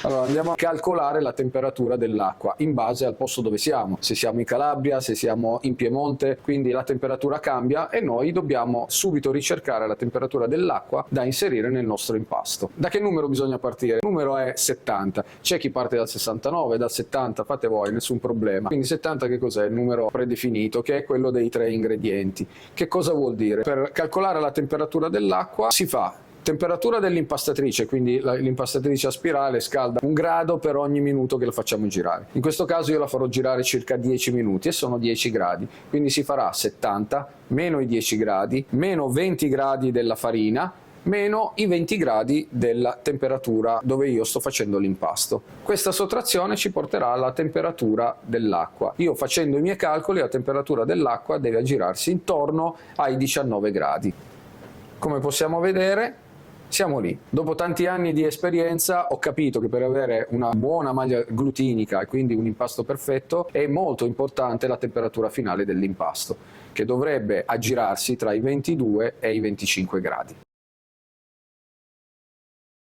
Allora andiamo a calcolare la temperatura dell'acqua in base al posto dove siamo, se siamo in Calabria, se siamo in Piemonte, quindi la temperatura cambia e noi dobbiamo subito ricercare la temperatura dell'acqua da inserire nel nostro impasto. Da che numero bisogna partire? Il numero è 70, c'è chi parte dal 69, dal 70, fate voi, nessun problema. Quindi 70 che cos'è? Il numero predefinito, che è quello dei 3 ingredienti. Che cosa vuol dire? Per calcolare la temperatura dell'acqua si fa temperatura dell'impastatrice, quindi l'impastatrice a spirale scalda 1 grado per ogni minuto che lo facciamo girare. In questo caso io la farò girare circa 10 minuti e sono 10 gradi, quindi si farà 70 meno i 10 gradi, meno 20 gradi della farina, meno i 20 gradi della temperatura dove io sto facendo l'impasto. Questa sottrazione ci porterà alla temperatura dell'acqua. Io facendo i miei calcoli la temperatura dell'acqua deve aggirarsi intorno ai 19 gradi. Come possiamo vedere siamo lì. Dopo tanti anni di esperienza ho capito che per avere una buona maglia glutinica e quindi un impasto perfetto è molto importante la temperatura finale dell'impasto, che dovrebbe aggirarsi tra i 22 e i 25 gradi.